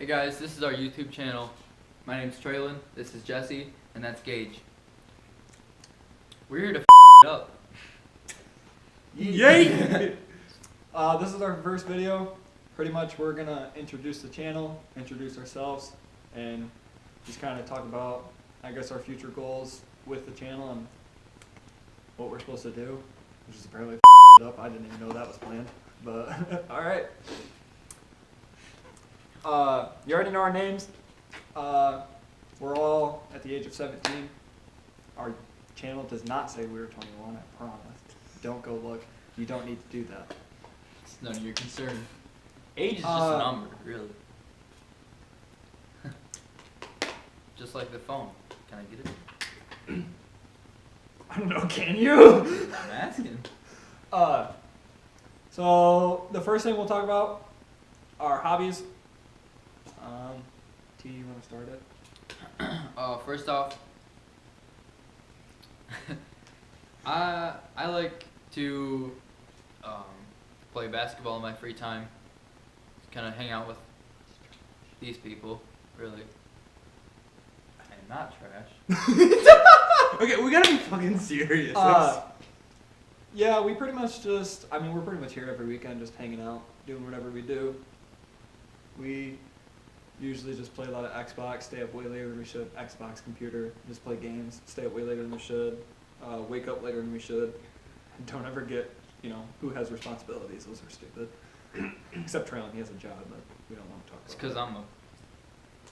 Hey guys, this is our YouTube channel. My name's Traylen, this is Jesse, and that's Gage. We're here to it up. Yay! This is our first video. Pretty much we're gonna introduce the channel, introduce ourselves, and just kind of talk about, I guess, our future goals with the channel and what we're supposed to do, which is apparently it up. I didn't even know that was planned, but alright. You already know our names. We're all at the age of 17. Our channel does not say we're 21, I promise. Don't go look. You don't need to do that. It's none of your concern. Age is just a number, really. Just like the phone. Can I get it? I don't know, can you? I'm asking. So the first thing we'll talk about are hobbies. T, you want to start it? First off, I like to play basketball in my free time. Kind of hang out with these people. Really, I am not trash. Okay, we gotta be fucking serious. Yeah, we pretty much just, we're pretty much here every weekend just hanging out, doing whatever we do. We usually just play a lot of Xbox, stay up way later than we should. Xbox, computer, just play games, stay up way later than we should, wake up later than we should. And don't ever get, who has responsibilities. Those are stupid. Except Traylen, he has a job, but we don't want to talk about it. It's because I'm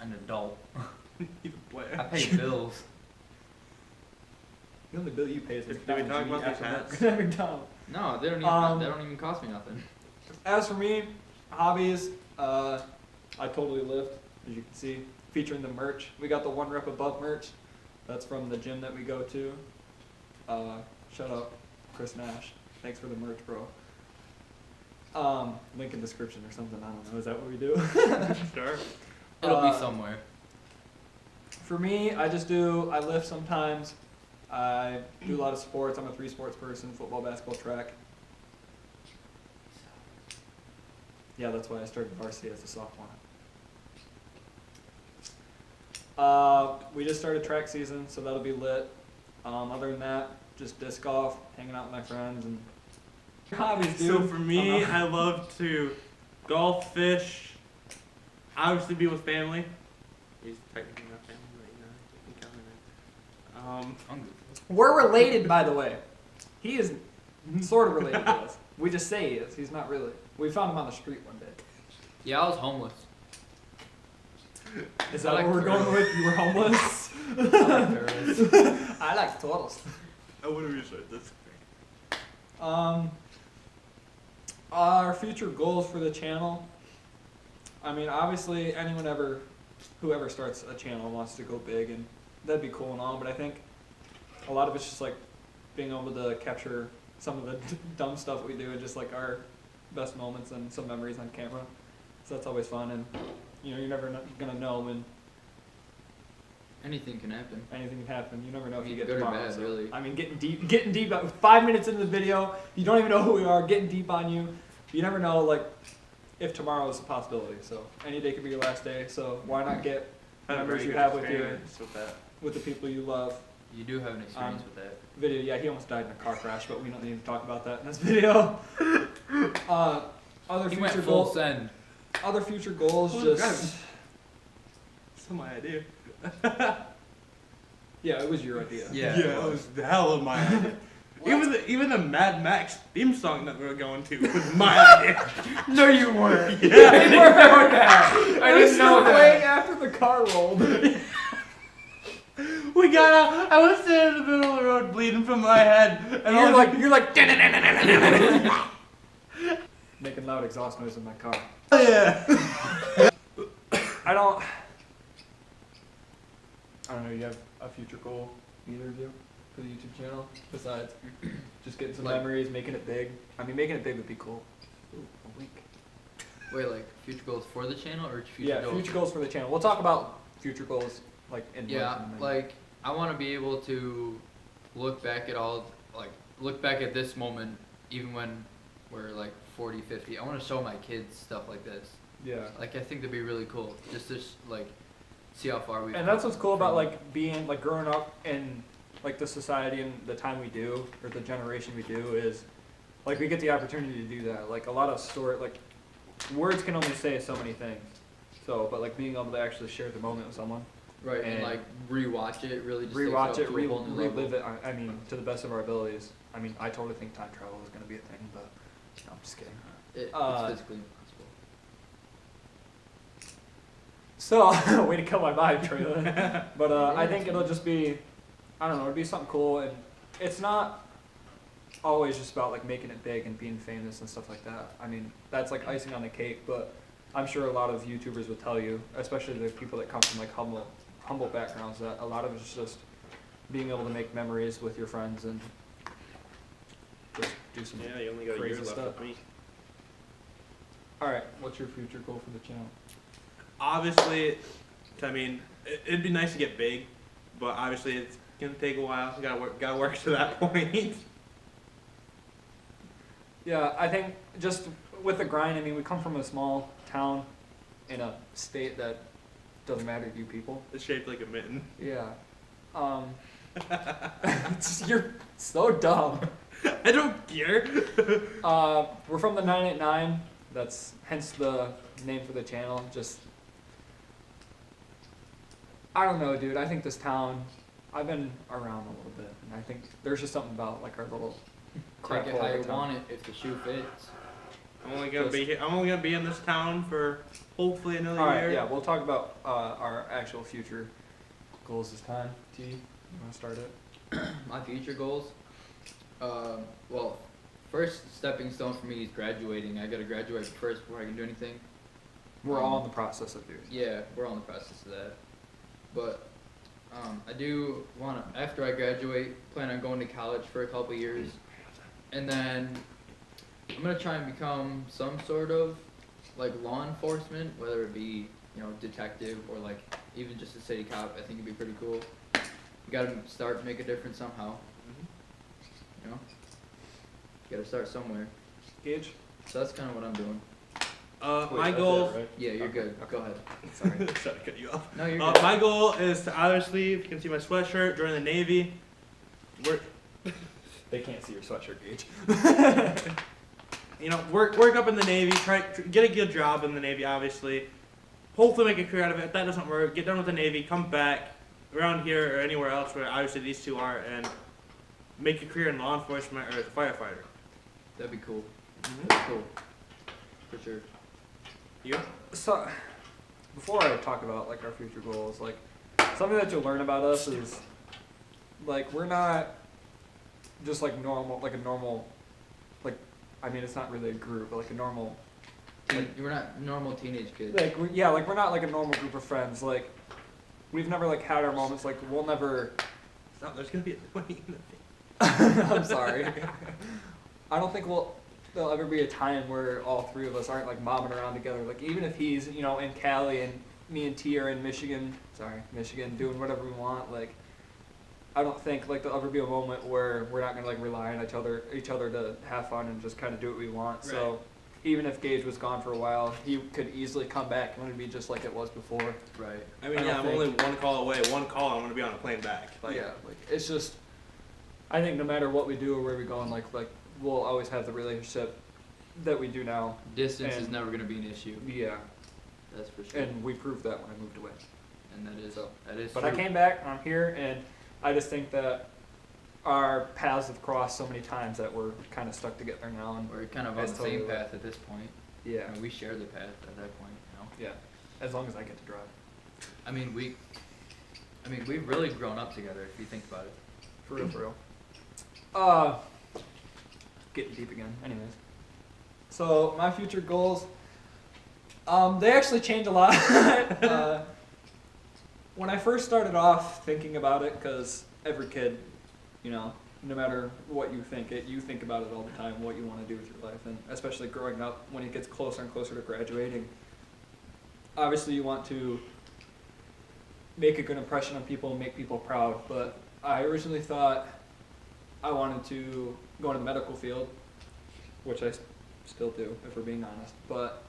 an adult. He's a player. I pay bills. The only bill you pay is Did we talk about these hats? every time. No, they don't even cost me nothing. As for me, hobbies, I totally lift, as you can see, featuring the merch. We got the One Rep Above merch. That's from the gym that we go to. Shout out Kris Nash. Thanks for the merch, bro. Link in description or something. I don't know. Is that what we do? Sure. It'll be somewhere. For me, I lift sometimes. I do a lot of sports. I'm a 3-sports person: football, basketball, track. Yeah, that's why I started varsity as a sophomore. We just started track season, so that'll be lit. Other than that, just disc golf, hanging out with my friends, and hobbies, dude. So for me, I love to golf, fish, obviously be with family. He's technically not family, but you know, We're related, by the way. He is sort of related to us. We just say he is. He's not really. We found him on the street one day. Yeah, I was homeless. Is that what we're going with? You were homeless? I like turtles. I like turtles. I want to restart this. Our future goals for the channel. Obviously, whoever starts a channel wants to go big, and that'd be cool and all, but I think a lot of it's just like being able to capture some of the dumb stuff we do and just like our best moments and some memories on camera. So that's always fun, and you're never gonna know when Anything can happen. anything can happen. You never know if you Good get or tomorrow. bad, So, really. Getting deep. 5 minutes into the video, you don't even know who we are. Getting deep on you. You never know, like, if tomorrow is a possibility. So any day could be your last day. So why not get memories you have with the people you love. You do have an experience with that. Video, yeah, he almost died in a car crash, but we don't need to talk about that in this video. Other He future went full goals. send. Other future goals, Oh, just That's my idea. yeah, it was your idea. Yeah. It was the hell of my idea. Even the Mad Max theme song that we were going to was my idea. No, you weren't. Yeah. I didn't know that. I It was didn't know still playing that. after the car rolled. We got out. I was sitting in the middle of the road bleeding from my head, and I was you're like making loud exhaust noise in my car. yeah. I don't know. You have a future goal, either of you, for the YouTube channel, besides just getting some memories, making it big. Making it big would be cool. Ooh, a week. Wait, like future goals for the channel or future goals? Future goals for the channel. We'll talk about future goals in Yeah, in a minute. like I want to be able to look back at this moment, even when we're like 40, 50. I want to show my kids stuff like this. Yeah. Like I think that'd be really cool. Just to like see how far we. And that's what's cool about like being like growing up in like the society and the time we do, or the generation we do, is like we get the opportunity to do that. Like a lot of words can only say so many things. So, but like being able to actually share the moment with someone. Right, and like rewatch it, really just Rewatch it, takes it up to a whole new relive level. it. I mean, to the best of our abilities. I mean, I totally think time travel is going to be a thing, but no, I'm just kidding. It's physically impossible. So, way to kill my vibe, Traylen. But I think it'll just be, I don't know, it'll be something cool, and it's not always just about like making it big and being famous and stuff like that. I mean, that's like icing on the cake, but I'm sure a lot of YouTubers would tell you, especially the people that come from like humble backgrounds, that a lot of it's just being able to make memories with your friends and just do some Yeah, you only got a crazy year left stuff. with me. All right, what's your future goal for the channel? Obviously, I mean, it'd be nice to get big, but obviously it's gonna take a while. You gotta work to that point. Yeah, I think just with the grind, I mean, we come from a small town in a state that doesn't matter to you people. It's shaped like a mitten. Yeah. You're so dumb. I don't care. We're from the 989. That's hence the name for the channel. Just, I don't know, dude. I think this town, I've been around a little bit, and I think there's just something about like our little crap Take it hole how of you a town. want it if the shoe fits. I'm only gonna be in this town for hopefully another All right, year. yeah, we'll talk about our actual future goals this time. T, you want to start it? My future goals. Well, first stepping stone for me is graduating. I gotta graduate first before I can do anything. We're all in the process of doing it. Yeah, we're all in the process of that. But I do want to, after I graduate, plan on going to college for a couple years. And then I'm going to try and become some sort of like law enforcement, whether it be, you know, detective or like even just a city cop. I think it'd be pretty cool. You got to start to make a difference somehow. You know? You got to start somewhere. Gage? So that's kind of what I'm doing. My goal. Yeah, you're good. Go ahead. Sorry. Sorry to cut you off. No, you're good. My goal is to obviously, if you can see my sweatshirt, join the Navy. They can't see your sweatshirt, Gage. You know, work up in the Navy, get a good job in the Navy, obviously. Hopefully make a career out of it. If that doesn't work, get done with the Navy, come back around here or anywhere else where obviously these two are, and make a career in law enforcement or as a firefighter. That'd be cool. Mm-hmm. That'd be cool. For sure. You? So, before I talk about like our future goals, like something that you'll learn about us is like we're not just like normal, like a normal, like I mean it's not really a group, but like a normal. We're not normal teenage kids. Like like we're not like a normal group of friends. Like we've never like had our moments. Like we'll never. Stop, there's gonna be a 20 in the thing. I'm sorry. I don't think there'll ever be a time where all three of us aren't like mobbing around together. Like even if he's, you know, in Cali and me and T are in Michigan, doing whatever we want, like I don't think like there'll ever be a moment where we're not gonna like rely on each other to have fun and just kind of do what we want. Right. So even if Gage was gone for a while, he could easily come back and it'd be just like it was before. Right. I mean, I yeah, don't I'm only think- one call away. One call, I'm gonna be on a plane back. Like, Yeah, like it's just. I think no matter what we do or where we go, and like we'll always have the relationship that we do now. Distance is And- never going to be an issue. Yeah, That's for sure. and we proved that when I moved away. And that is So, true. But I came back, I'm here, and I just think that our paths have crossed so many times that we're kind of stuck together now. And We're kind of on That's the same totally path at this point. yeah, I mean, we share the path at that point, you know. yeah, as long as I get to drive. I mean, we've really grown up together if you think about it. For real, for real. Getting deep again. Anyways, so my future goals, they actually change a lot. When I first started off thinking about it, because every kid, you know, no matter what you think about it all the time, what you want to do with your life, and especially growing up when it gets closer and closer to graduating. Obviously, you want to make a good impression on people and make people proud, but I originally thought I wanted to go into the medical field, which I still do, if we're being honest. But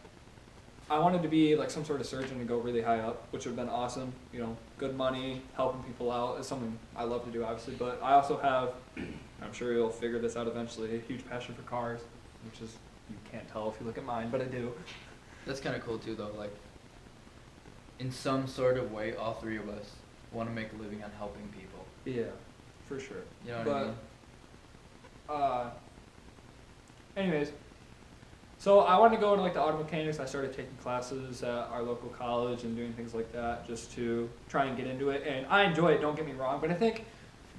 I wanted to be like some sort of surgeon and go really high up, which would have been awesome. You know, good money, helping people out is something I love to do, obviously. But I also have, I'm sure you'll figure this out eventually, a huge passion for cars, which is, you can't tell if you look at mine, but I do. That's kind of cool too, though. Like, in some sort of way, all three of us want to make a living on helping people. Yeah, for sure. You know what I mean? Anyways, so I wanted to go into like the auto mechanics. I started taking classes at our local college and doing things like that just to try and get into it. And I enjoy it, don't get me wrong, but I think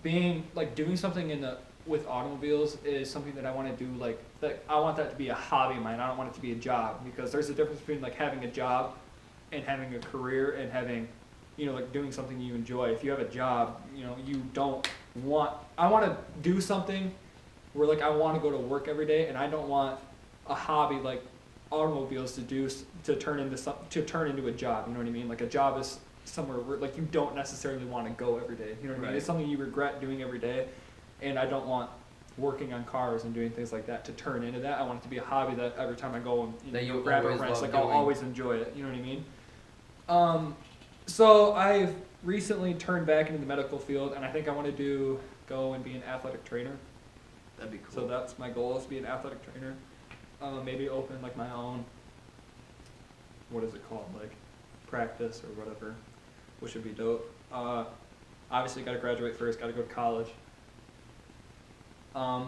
doing something with automobiles is something that I want to do, that I want that to be a hobby of mine. I don't want it to be a job, because there's a difference between like having a job and having a career and having, you know, like doing something you enjoy. If you have a job, you know, I want to do something where like I want to go to work every day, and I don't want a hobby like automobiles to turn into a job. You know what I mean? Like a job is somewhere where like you don't necessarily want to go every day. You know what I mean? It's something you regret doing every day, and I don't want working on cars and doing things like that to turn into that. I want it to be a hobby that every time I go and grab a wrench, like I'll always enjoy it. You know what I mean? So I've recently turned back into the medical field, and I think I want to go and be an athletic trainer. That'd be cool. So that's my goal, is to be an athletic trainer. Maybe open like my own, what is it called, like practice or whatever, which would be dope. Obviously got to graduate first, got to go to college. I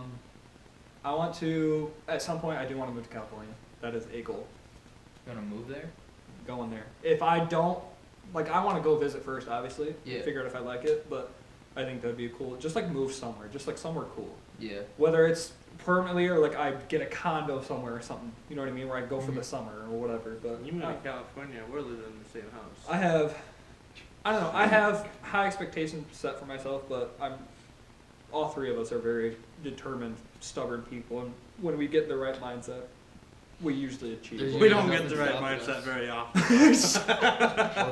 want to, at some point I do want to move to California. That is a goal. You want to move there? Going there. If I don't, like I want to go visit first, obviously, figure out if I like it, but I think that'd be cool. Just like move somewhere, just like somewhere cool. Yeah. Whether it's permanently or like I get a condo somewhere or something, you know what I mean, where I go for the summer or whatever. But You moved to California, we're living in the same house. I don't know, I have high expectations set for myself, but all three of us are very determined, stubborn people, and when we get the right mindset, we usually achieve. We don't get the right mindset very often. What's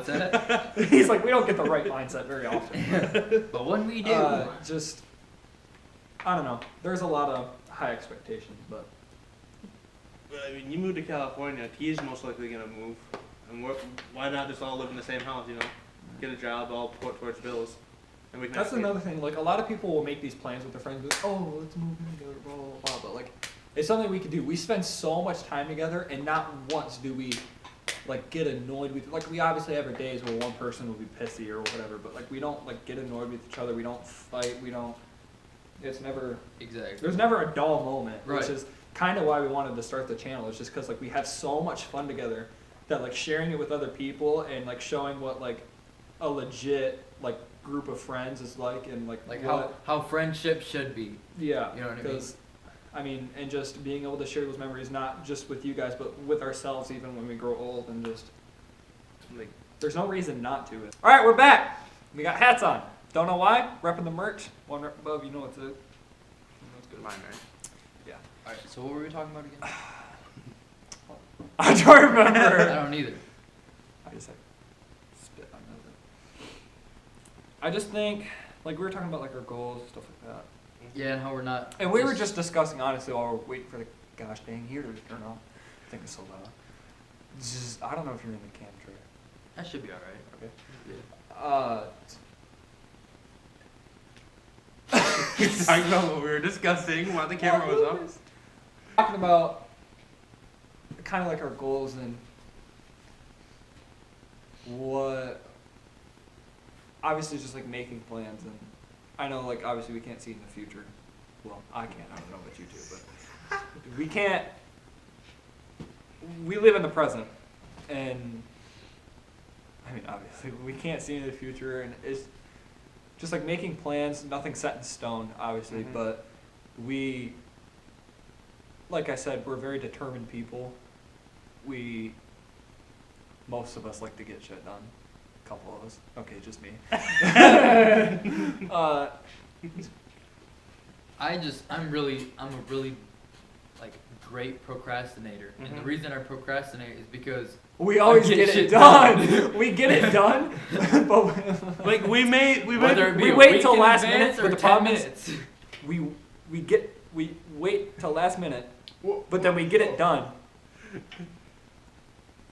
that? He's like, we don't get the right mindset very often. But when we do, I don't know. There's a lot of high expectations, but. I mean, you moved to California, T's most likely gonna move, and why not just all live in the same house? You know, get a job, all put towards bills. And we can. That's another thing. Like a lot of people will make these plans with their friends. Like, oh, let's move in together, blah blah blah. But like, it's something we could do. We spend so much time together, and not once do we like get annoyed with. Like we obviously have our days where one person will be pissy or whatever, but like we don't like get annoyed with each other. We don't fight. We don't. It's never exactly. There's never a dull moment, right. Which is kind of why we wanted to start the channel. It's just because like we have so much fun together that like sharing it with other people and like showing what like a legit like group of friends is like, and like how friendship should be. Yeah, you know what I mean? Because I mean, and just being able to share those memories not just with you guys, but with ourselves even when we grow old, and just like there's no reason not to. All right, we're back. We got hats on. Don't know why. Repping the merch. One rep above. You know what's it. That's good. Mine, right? Yeah. All right. So what were we talking about again? I don't remember. I don't either. I just like spit on that. I just think like we were talking about like our goals, stuff like that. Yeah, and how we're not. And we were just discussing honestly while we're waiting for the gosh dang heater to turn on. I think it's so loud. Just I don't know if you're in the cam tray. That should be all right. Okay. Yeah. Talking about what we were discussing while the camera was up. Talking about kind of like our goals and what, obviously just like making plans, and I know like obviously we can't see in the future. Well, I can't. I don't know about you two, but we can't. We live in the present, and I mean obviously we can't see into the future, and it's just like making plans, nothing set in stone, obviously, but we, like I said, we're very determined people. Most of us like to get shit done. A couple of us. Okay, just me. I'm a really like great procrastinator, and the reason I procrastinate is because we always get it done. We get it done, but like we wait till last minute. But the problem is, we wait till last minute, but then we get it done.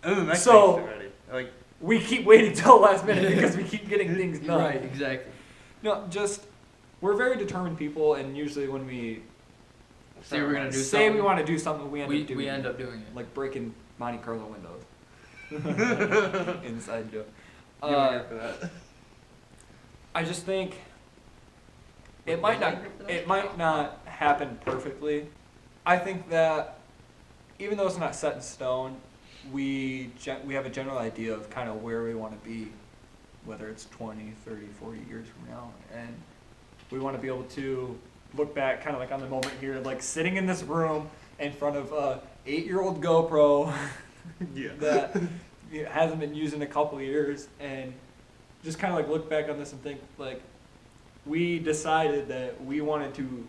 And then the next So- thing's ready. Like, We keep waiting till the last minute because we keep getting things done. Right, exactly. No, just we're very determined people, and usually when we Say we're gonna do say we something, want to do something, we end up doing we it. end up doing it. Like breaking Monte Carlo windows. Inside joke. you were here for that. I just think it Wait, might was I not here for that? it might not happen perfectly. I think that even though it's not set in stone, we have a general idea of kind of where we want to be, whether it's 20, 30, 40 years from now, and we want to be able to look back kind of like on the moment here, like sitting in this room in front of a 8-year-old GoPro Yeah. that hasn't been used in a couple of years, and just kind of like look back on this and think like we decided that we wanted to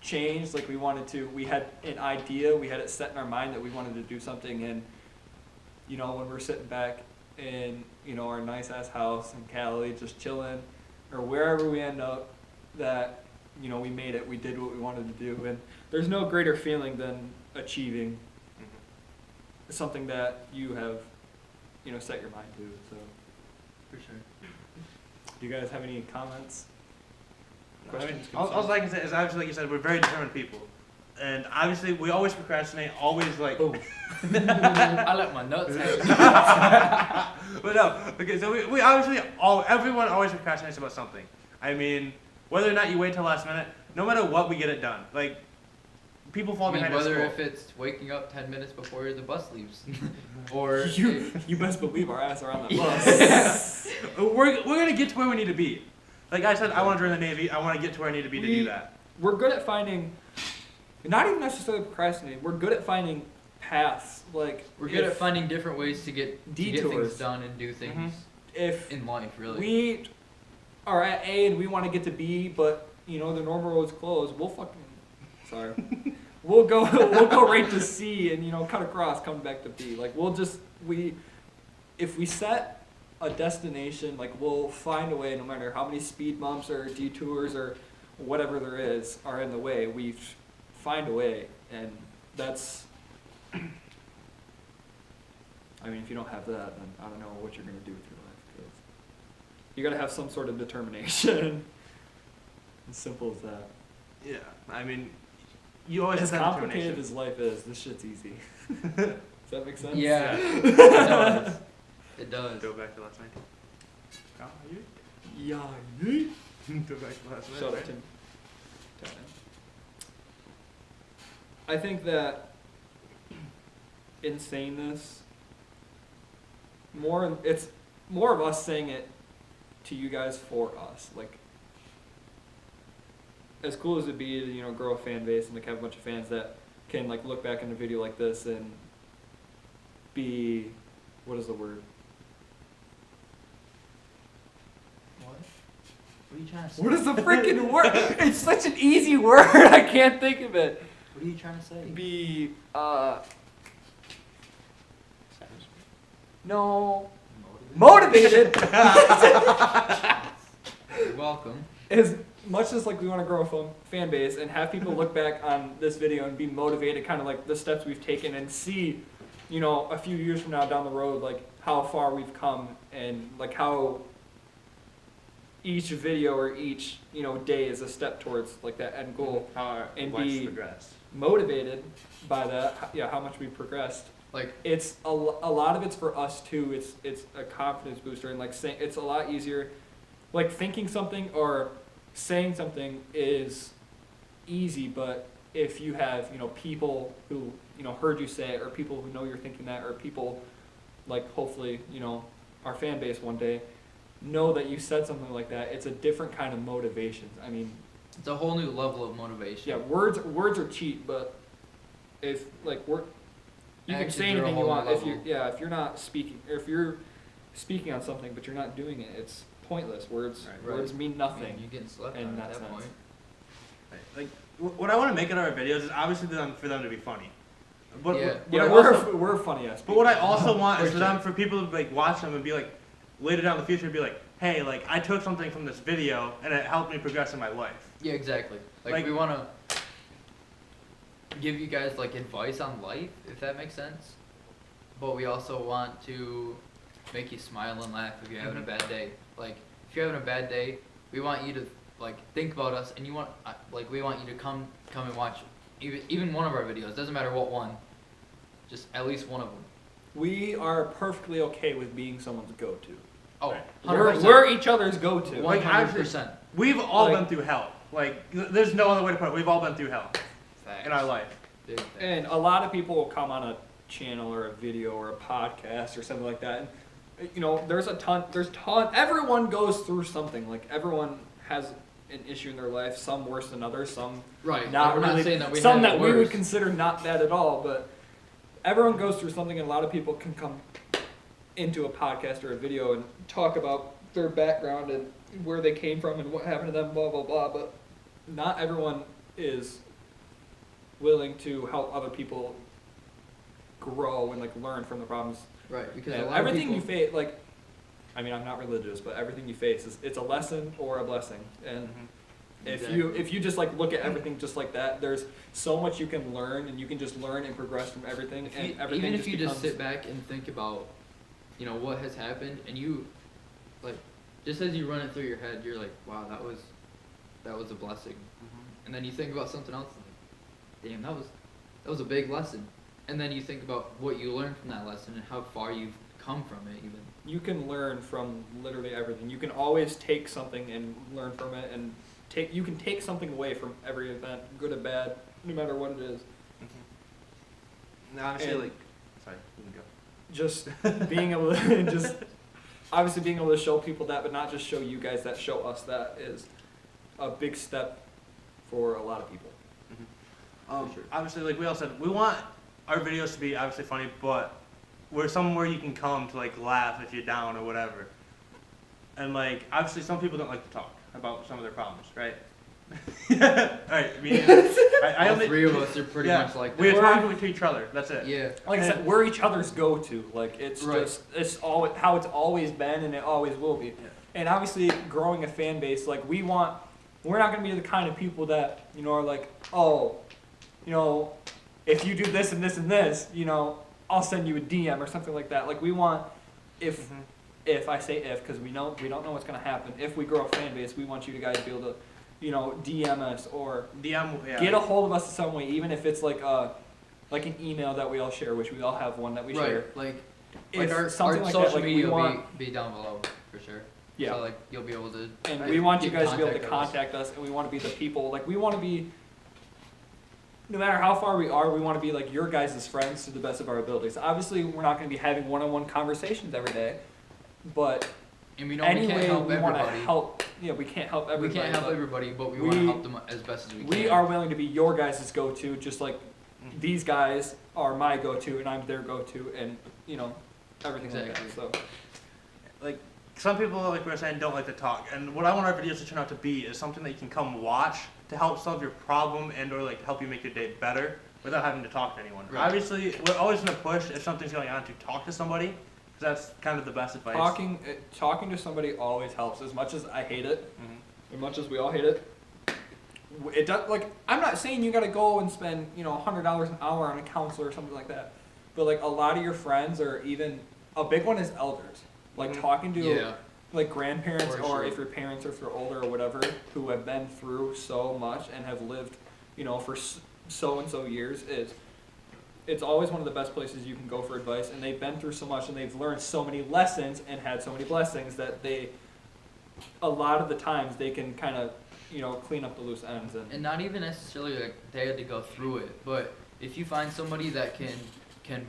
change, like we had an idea, we had it set in our mind that we wanted to do something, and when we're sitting back in our nice ass house in Cali just chilling or wherever we end up, that we made it, we did what we wanted to do, and there's no greater feeling than achieving something that you have set your mind to. So For sure. do you guys have any comments? I mean, Questions, all concerns? I can say is obviously, like you said, we're very determined people. And obviously, we always procrastinate, always like. Boom. I let my nuts hang. But no, okay, so we obviously, everyone always procrastinates about something. I mean, whether or not you wait till last minute, no matter what, we get it done. Like, people fall I mean, behind at whether school. if it's waking up 10 minutes before the bus leaves, or You best believe our ass are on that bus. We're gonna get to where we need to be. Like I said, I want to join the Navy. I want to get to where I need to be to do that. We're good at finding, not even necessarily procrastinating, we're good at finding paths. Like we're good if- at finding different ways to get things Detours. done and do things If in life, really. we are at A and we want to get to B, but the normal road's closed, we'll go right to C and cut across, come back to B. Like if we set a destination, like we'll find a way, no matter how many speed bumps or detours or whatever there is are in the way, we find a way, and that's. I mean, if you don't have that, then I don't know what you're gonna do with your life, because you gotta have some sort of determination. As simple as that. Yeah, I mean, you always As have that complicated determination. as life is, this shit's easy. Does that make sense? Yeah, it does. It does. Go back to last night. Oh, you? Yeah. Go back to last night. Shut up, right? Tim. I think that in saying this, it's more of us saying it to you guys for us. Like, as cool as it'd be to grow a fan base and like have a bunch of fans that can like look back in a video like this and be, what is the word? What are you trying to say? What is the freaking word? It's such an easy word. I can't think of it. What are you trying to say? Be no motivated. You're welcome. As much as like we want to grow a fan base and have people look back on this video and be motivated, kind of like the steps we've taken, and see, a few years from now down the road, like how far we've come and like how each video or each day is a step towards like that end goal. How our And life's be- progressed. Motivated by that, how much we progressed. Like, It's a lot of it's for us too. It's a confidence booster, and like saying it's a lot easier. Like thinking something or saying something is easy, but if you have people who heard you say it, or people who know you're thinking that, or people like hopefully our fan base one day know that you said something like that, it's a different kind of motivation. I mean, it's a whole new level of motivation. yeah, words are cheap, but if like you can Actions say are a anything you whole want. new If level. if you're not speaking, or if you're speaking on something but you're not doing it, it's pointless. Words Right. words mean I mean, nothing. you're getting slept in on that at that sense. point. Like, what I want to make in our videos is obviously for them to be funny. But, Yeah. but Yeah, I we're also- we're funny ass. But what I also want is For for them, sure. for people to like watch them and be like, later down in the future, be like, hey, like I took something from this video and it helped me progress in my life. Yeah, exactly. Like we want to give you guys like advice on life, if that makes sense. but we also want to make you smile and laugh if you're having a bad day. Like, if you're having a bad day, we want you to like think about us, and we want you to come and watch even one of our videos. Doesn't matter what one, just at least one of them. We are perfectly okay with being someone's go-to. Oh, We're 100%. we're each other's go-to. Like, 100%. We've all Like- been through hell. Like, there's no other way to put it. We've all been through hell Facts. in our life. Big facts. And a lot of people will come on a channel or a video or a podcast or something like that. And, you know, there's everyone goes through something. Like, everyone has an issue in their life, some worse than others, some Right. not we're really, not saying that we some have that it we would worse. consider not bad at all, but everyone goes through something, and a lot of people can come into a podcast or a video and talk about their background and where they came from and what happened to them, blah, blah, blah, but not everyone is willing to help other people grow and, like, learn from the problems. Right. Because And a lot everything of you people, face, like, I mean, I'm not religious, but everything you face it's a lesson or a blessing. And if you just, like, look at everything just like that, there's so much you can learn, and you can just learn and progress from everything. And everything even if just you becomes, just sit back and think about, you know, what has happened, and you, like, just as you run it through your head, you're like, wow, that was a blessing. And then you think about something else, like, damn, that was a big lesson. And then you think about what you learned from that lesson and how far you've come from it, even. you can learn from literally everything. You can always take something and learn from it, and you can take something away from every event, good or bad, no matter what it is. No, honestly, And- like, sorry, you can go. Just being able to just obviously being able to show people that, but not just show you guys that, show us that, is a big step for a lot of people. For sure. Obviously, like we all said, we want our videos to be obviously funny, but we're somewhere you can come to, like, laugh if you're down or whatever. And, like, obviously some people don't like to talk about some of their problems, right? Alright, me and I All only, three of us are pretty yeah, much like we're that. talking to each other, that's it. Yeah. Like I said, we're each other's go-to. Like, it's Right. just it's all how it's always been, and it always will be. And obviously, growing a fan base, like, we're not going to be the kind of people that, you know, are like, oh, you know, if you do this and this and this, you know, I'll send you a DM or something like that. Like, we want, if I say if, because we don't know what's going to happen. If we grow a fan base, we want you guys to be able to, you know, DM us or DM, yeah. get a hold of us in some way, even if it's like an email that we all share, which we all have one that we share. Right. Like If our something like social that, like, media we will want, be down below for sure. yeah. So, like, you'll be able to. And we want you get guys to be able to contact us. contact us, and we want to be the people, like, we want to be, no matter how far we are, we want to be, like, your guys' friends to the best of our abilities. Obviously, we're not going to be having one-on-one conversations every day, but And we know we can't anyway, help we want to everybody. help, yeah, we can't help We everybody. can't help but everybody, but we want to help them as best as we can. we are willing to be your guys' go-to, just like these guys are my go-to, and I'm their go-to, and, you know, everything like Exactly. that, so. Like, some people, like we were saying, don't like to talk, and what I want our videos to turn out to be is something that you can come watch to help solve your problem and or, like, help you make your day better without having to talk to anyone. Right. Obviously, we're always going to push if something's going on to talk to somebody, because that's kind of the best advice. Talking to somebody always helps. As much as I hate it, Mhm. as much as we all hate it, it does. Like, I'm not saying you got to go and spend, you know, $100 an hour on a counselor or something like that, but, like, a lot of your friends, or even a big one is elders. Like, Mhm. talking to Yeah. like grandparents, For or sure. if your parents or if they're older or whatever, who have been through so much and have lived, you know, for so and so years, it's always one of the best places you can go for advice. And they've been through so much, and they've learned so many lessons and had so many blessings that a lot of the times they can kind of, you know, clean up the loose ends. And not even necessarily like they had to go through it, but if you find somebody that can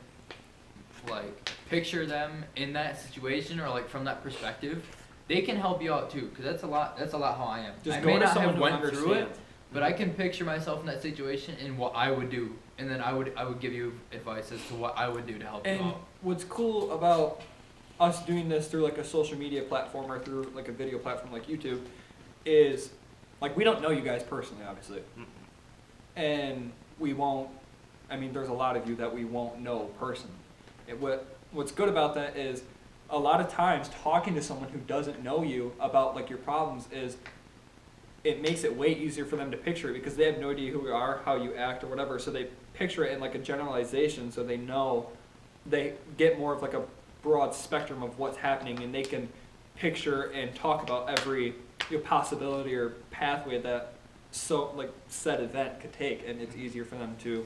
like picture them in that situation, or like from that perspective, they can help you out too. Because that's a lot how I am. Just I go may to not someone have who went through it, understands. but I can picture myself in that situation and what I would do, and then I would give you advice as to what I would do to help you And out. what's cool about us doing this through, like, a social media platform or through, like, a video platform like YouTube is, like, we don't know you guys personally, obviously. And we won't, I mean, there's a lot of you that we won't know personally. What's good about that is a lot of times talking to someone who doesn't know you about, like, your problems is, it makes it way easier for them to picture it, because they have no idea who you are, how you act, or whatever, so they picture it in, like, a generalization, so they know they get more of like a broad spectrum of what's happening, and they can picture and talk about every possibility or pathway that said event could take, and it's easier for them to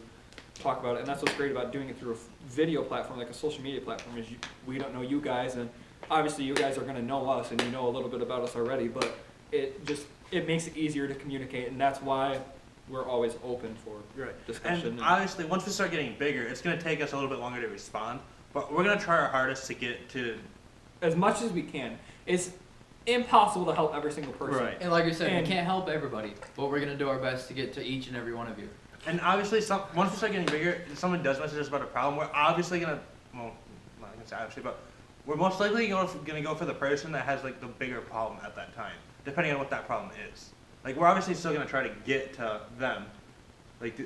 talk about it. And that's what's great about doing it through a video platform, like a social media platform, is we don't know you guys, and obviously you guys are going to know us, and you know a little bit about us already, but it makes it easier to communicate, and that's why we're always open for discussion. And obviously, once we start getting bigger, it's going to take us a little bit longer to respond, but we're going to try our hardest to get to as much as we can. It's impossible to help every single person. Right. And like I said, we can't help everybody, but we're gonna do our best to get to each and every one of you. And obviously, once we start getting bigger, if someone does message us about a problem, we're obviously gonna, well, not gonna say obviously, but we're most likely gonna go for the person that has like the bigger problem at that time, depending on what that problem is. Like, we're obviously still gonna try to get to them. Like,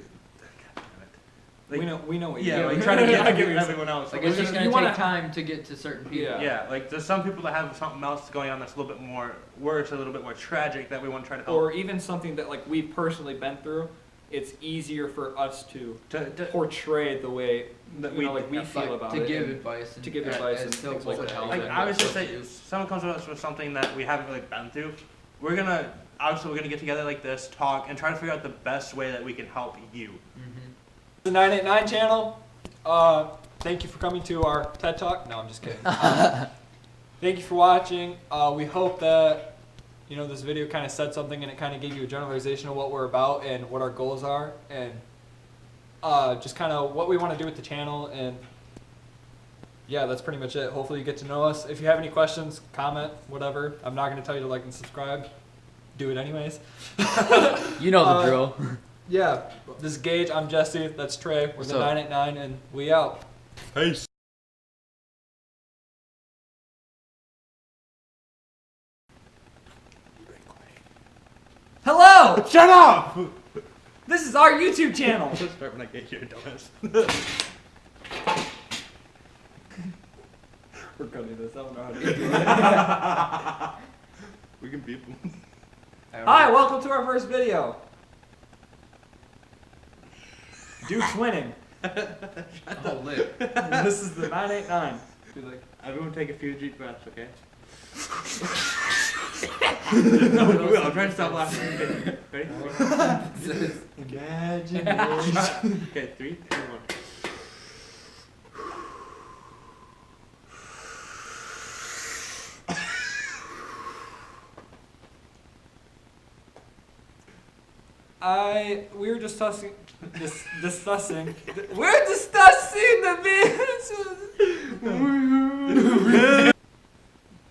we know what yeah, you like do. try to get to everyone else. Like, it's just gonna take time to get to certain people. Yeah, like there's some people that have something else going on that's a little bit more worse, a little bit more tragic that we want to try to help. Or even something that like we've personally been through. It's easier for us to portray the way that we feel about it. To give advice. To give advice and things like that. Like, obviously, say if someone comes to us with something that we haven't really been through, we're gonna get together like this, talk, and try to figure out the best way that we can help you. The 989 channel. Thank you for coming to our TED Talk. No, I'm just kidding. Thank you for watching. We hope that this video kind of said something, and it kind of gave you a generalization of what we're about and what our goals are, and just kind of what we want to do with the channel. And yeah, that's pretty much it. Hopefully you get to know us. If you have any questions, comment, whatever. I'm not going to tell you to like and subscribe. Do it anyways. You know the drill. Yeah, this is Gage, I'm Jesse, that's Trey, we're the 989, and we out. Peace. Hello! Shut up! This is our YouTube channel! Let's start when I get here, dumbass. We're cutting this, I don't know how to do it. We can beep them. Hi, welcome to our first video. Do twinning. Oh, lit. This is the 989. Everyone take a few deep breaths, okay? I'm trying to stop laughing. Ready? Imagination. Okay, 3, 2, 1. We were discussing the business.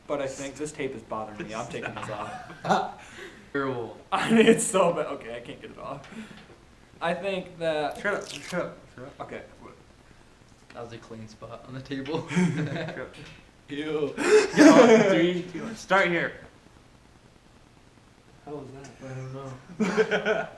But I think this tape is bothering me. I'm taking this off. Terrible. I mean, it's so bad. Okay, I can't get it off. I think that. Shut up. Okay. That was a clean spot on the table. Ew. 3, 2, 1. Start here. How was that? I don't know.